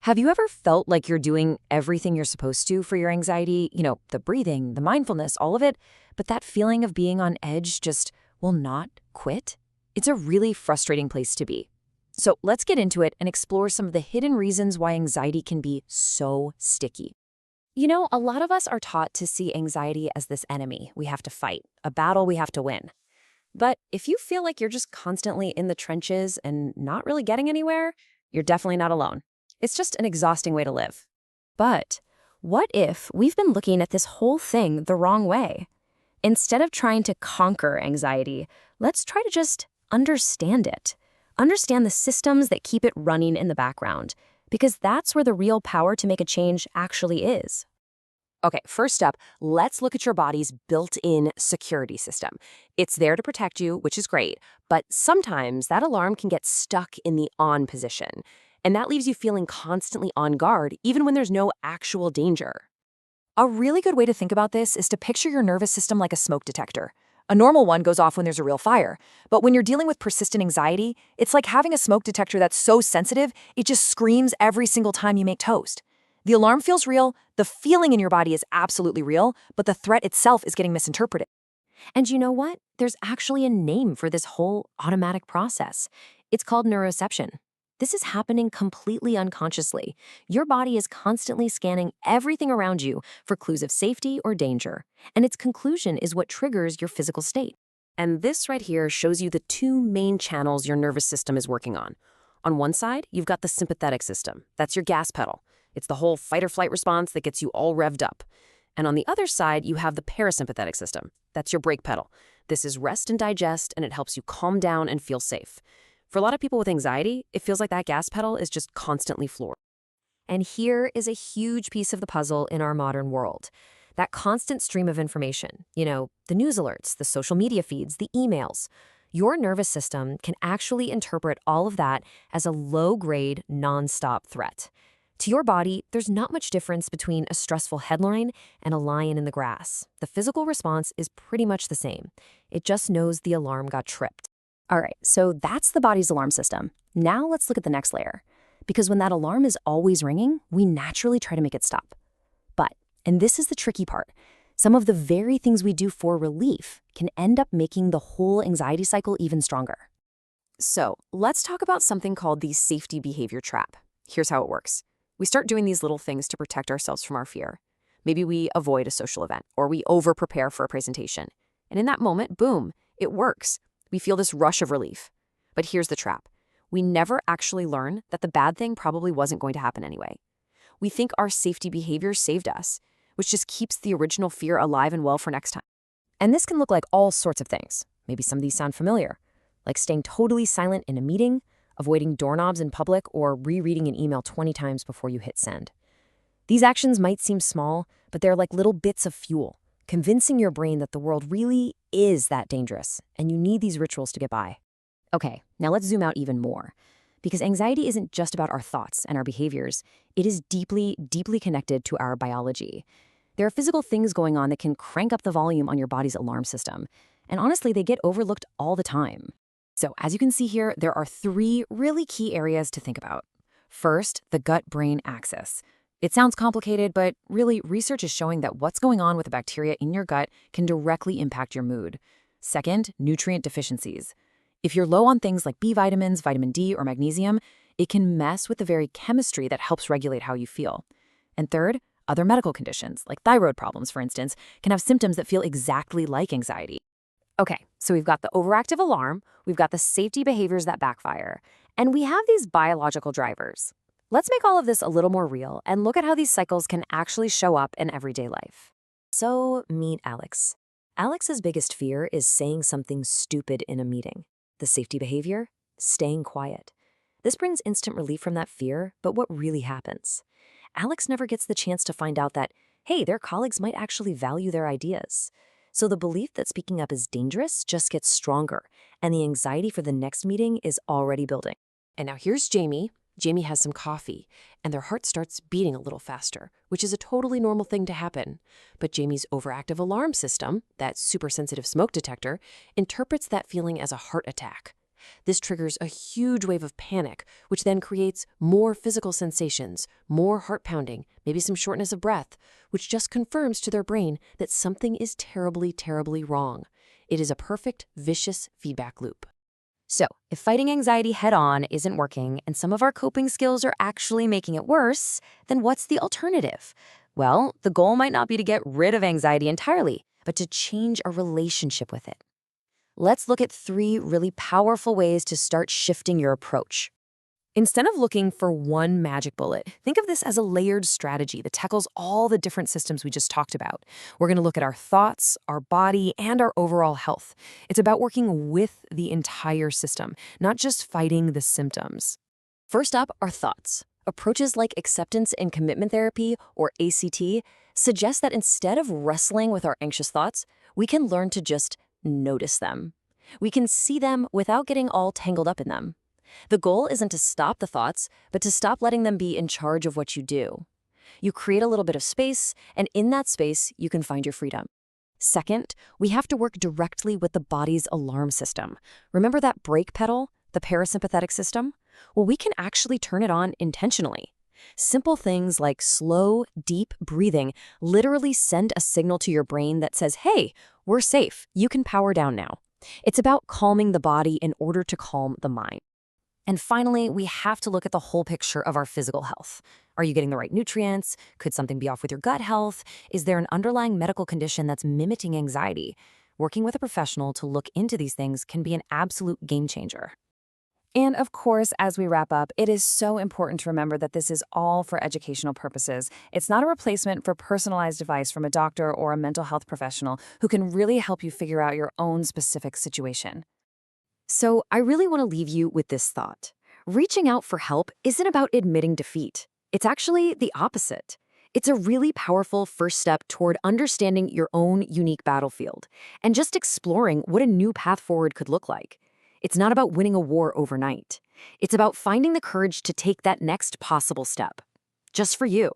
Have you ever felt like you're doing everything you're supposed to for your anxiety? The breathing, the mindfulness, all of it, but that feeling of being on edge just will not quit? It's a really frustrating place to be. So let's get into it and explore some of the hidden reasons why anxiety can be so sticky. A lot of us are taught to see anxiety as this enemy we have to fight, a battle we have to win. But if you feel like you're just constantly in the trenches and not really getting anywhere, you're definitely not alone. It's just an exhausting way to live. But what if we've been looking at this whole thing the wrong way? Instead of trying to conquer anxiety, let's try to just understand it. Understand the systems that keep it running in the background, because that's where the real power to make a change actually is. Okay, first up, let's look at your body's built-in security system. It's there to protect you, which is great, but sometimes that alarm can get stuck in the on position, and that leaves you feeling constantly on guard, even when there's no actual danger. A really good way to think about this is to picture your nervous system like a smoke detector. A normal one goes off when there's a real fire, but when you're dealing with persistent anxiety, it's like having a smoke detector that's so sensitive, it just screams every single time you make toast. The alarm feels real, the feeling in your body is absolutely real, but the threat itself is getting misinterpreted. And you know what? There's actually a name for this whole automatic process. It's called neuroception. This is happening completely unconsciously. Your body is constantly scanning everything around you for clues of safety or danger, and its conclusion is what triggers your physical state. And this right here shows you the two main channels your nervous system is working on. On one side, you've got the sympathetic system. That's your gas pedal. It's the whole fight or flight response that gets you all revved up. And on the other side, you have the parasympathetic system. That's your brake pedal. This is rest and digest, and it helps you calm down and feel safe. For a lot of people with anxiety, it feels like that gas pedal is just constantly floored. And here is a huge piece of the puzzle in our modern world. That constant stream of information, the news alerts, the social media feeds, the emails. Your nervous system can actually interpret all of that as a low-grade, non-stop threat. To your body, there's not much difference between a stressful headline and a lion in the grass. The physical response is pretty much the same. It just knows the alarm got tripped. All right, so that's the body's alarm system. Now let's look at the next layer. Because when that alarm is always ringing, we naturally try to make it stop. But, and this is the tricky part, some of the very things we do for relief can end up making the whole anxiety cycle even stronger. So let's talk about something called the safety behavior trap. Here's how it works. We start doing these little things to protect ourselves from our fear. Maybe we avoid a social event, or we over-prepare for a presentation. And in that moment, boom, it works. We feel this rush of relief. But here's the trap. We never actually learn that the bad thing probably wasn't going to happen anyway. We think our safety behavior saved us, which just keeps the original fear alive and well for next time. And this can look like all sorts of things. Maybe some of these sound familiar, like staying totally silent in a meeting, avoiding doorknobs in public, or rereading an email 20 times before you hit send. These actions might seem small, but they're like little bits of fuel, convincing your brain that the world really is that dangerous, and you need these rituals to get by. Okay, now let's zoom out even more. Because anxiety isn't just about our thoughts and our behaviors. It is deeply, deeply connected to our biology. There are physical things going on that can crank up the volume on your body's alarm system. And honestly, they get overlooked all the time. So as you can see here, there are three really key areas to think about. First, the gut-brain axis. It sounds complicated, but really, research is showing that what's going on with the bacteria in your gut can directly impact your mood. Second, nutrient deficiencies. If you're low on things like B vitamins, vitamin D, or magnesium, it can mess with the very chemistry that helps regulate how you feel. And third, other medical conditions, like thyroid problems, for instance, can have symptoms that feel exactly like anxiety. Okay, so we've got the overactive alarm, we've got the safety behaviors that backfire, and we have these biological drivers. Let's make all of this a little more real and look at how these cycles can actually show up in everyday life. So meet Alex. Alex's biggest fear is saying something stupid in a meeting. The safety behavior? Staying quiet. This brings instant relief from that fear, but what really happens? Alex never gets the chance to find out that, hey, their colleagues might actually value their ideas. So the belief that speaking up is dangerous just gets stronger, and the anxiety for the next meeting is already building. And now here's Jamie. Jamie has some coffee, and their heart starts beating a little faster, which is a totally normal thing to happen. But Jamie's overactive alarm system, that super sensitive smoke detector, interprets that feeling as a heart attack. This triggers a huge wave of panic, which then creates more physical sensations, more heart pounding, maybe some shortness of breath, which just confirms to their brain that something is terribly, terribly wrong. It is a perfect, vicious feedback loop. So, if fighting anxiety head-on isn't working and some of our coping skills are actually making it worse, then what's the alternative? Well, the goal might not be to get rid of anxiety entirely, but to change our relationship with it. Let's look at 3 really powerful ways to start shifting your approach. Instead of looking for one magic bullet, think of this as a layered strategy that tackles all the different systems we just talked about. We're going to look at our thoughts, our body, and our overall health. It's about working with the entire system, not just fighting the symptoms. First up are thoughts. Approaches like acceptance and commitment therapy, or ACT, suggest that instead of wrestling with our anxious thoughts, we can learn to just notice them. We can see them without getting all tangled up in them. The goal isn't to stop the thoughts, but to stop letting them be in charge of what you do. You create a little bit of space, and in that space, you can find your freedom. Second, we have to work directly with the body's alarm system. Remember that brake pedal, the parasympathetic system? Well, we can actually turn it on intentionally. Simple things like slow, deep breathing literally send a signal to your brain that says, hey, we're safe, you can power down now. It's about calming the body in order to calm the mind. And finally, we have to look at the whole picture of our physical health. Are you getting the right nutrients? Could something be off with your gut health? Is there an underlying medical condition that's mimicking anxiety? Working with a professional to look into these things can be an absolute game changer. And of course, as we wrap up, it is so important to remember that this is all for educational purposes. It's not a replacement for personalized advice from a doctor or a mental health professional who can really help you figure out your own specific situation. So I really want to leave you with this thought. Reaching out for help isn't about admitting defeat. It's actually the opposite. It's a really powerful first step toward understanding your own unique battlefield and just exploring what a new path forward could look like. It's not about winning a war overnight. It's about finding the courage to take that next possible step, just for you.